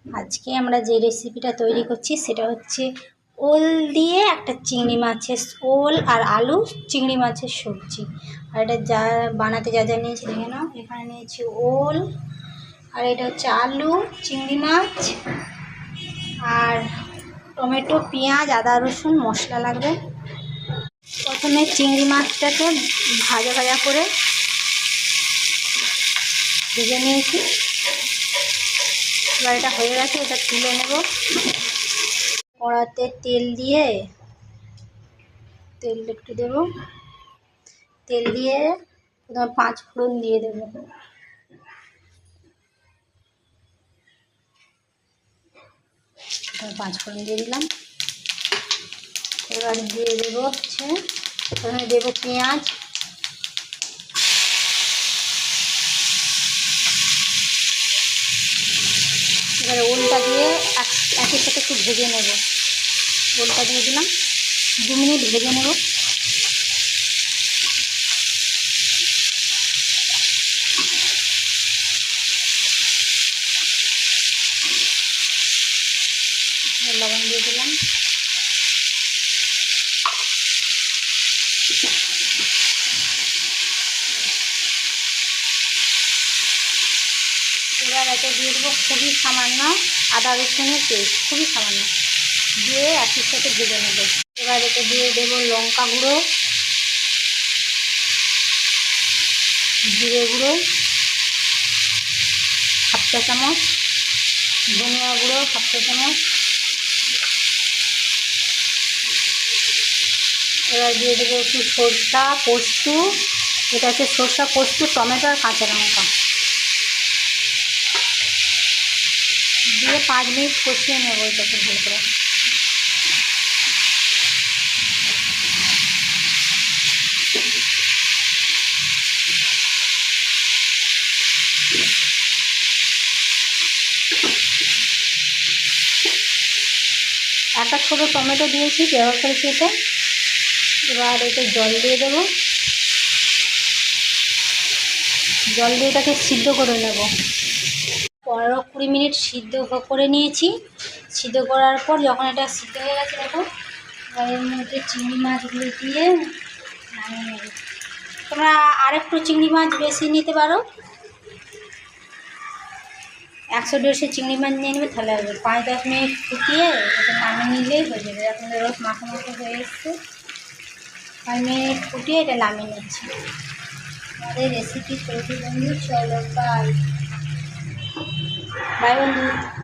আজকে আমরা যে রেসিপিটা তৈরি করছি সেটা হচ্ছে ওল দিয়ে একটা চিংড়ি মাছের, ওল আর আলু চিংড়ি মাছের সবজি। আর এটা যা বানাতে যা যা নিয়েছি দেখে নাও। এখানে নিয়েছি ওল, আর এটা হচ্ছে আলু, চিংড়ি মাছ, আর টমেটো, পেঁয়াজ, আদা, রসুন, মশলা লাগবে। প্রথমে চিংড়ি মাছটাকে ভাজা ভাজা করে ভেজে নিয়েছি। এবার এটা হয়ে গেছে, এটা তুলে নেব। কড়াতে তেল দিয়ে, তেল একটু দেবো, তেল দিয়ে প্রথমে 5 ফোড়ন দিয়ে দেবো। প্রথমে 5 ফোড়ন দিয়ে দিলাম। এবার দিয়ে দেবো হচ্ছে, প্রথমে দেবো পেঁয়াজ, এবার ওলটা দিয়ে একই সাথে একটু ভেজে নেব। ওলটা দিয়ে দিলাম, 2 মিনিট ভেজে নেব। লবণ দিয়ে দিলাম। এবার এতে দিয়ে দেবো খুবই সামান্য আদা রসুনের পেস্ট, খুবই সামান্য, দিয়ে একই সাথে ভেজে নেব। এবার এতে দিয়ে দেবো লঙ্কা গুঁড়ো, জিরে গুঁড়ো 1/2 চা চামচ, ধনিয়া গুঁড়ো 1/2 চা চামচ। এবার দিয়ে দেবো একটু সরষা পোস্ত, এটা হচ্ছে সরষা পোস্ত, টমেটো আর কাঁচা লঙ্কা দিয়ে 5 মিনিট কষিয়ে নেব এটাকে ভালো করে। একটা ছোটো টমেটো দিয়েছি, ব্যবহার করেছি এতে। এবার এতে জল দিয়ে দেবো, জল দিয়ে এটাকে সিদ্ধ করে নেব। 15-20 মিনিট সিদ্ধ করে নিয়েছি। সিদ্ধ করার পর যখন এটা সিদ্ধ হয়ে গেছে দেখো, এর মধ্যে চিংড়ি মাছগুলো দিয়ে নামিয়ে নেব। তোমরা আরেকটু চিংড়ি মাছ বেশি নিতে পারো, 100-150 চিংড়ি মাছ নিয়ে নেবে, তাহলে হবে 5-10 মিনিট ফুটিয়ে এটা নামিয়ে নিলেই হয়ে যাবে। এখন রোজ মাখা মাখা হয়ে এসছে, 5 মিনিট ফুটিয়ে এটা নামিয়ে নিচ্ছি। আমাদের রেসিপি তৈরি বন্ধু, চলো বাই বাই বন্ধু।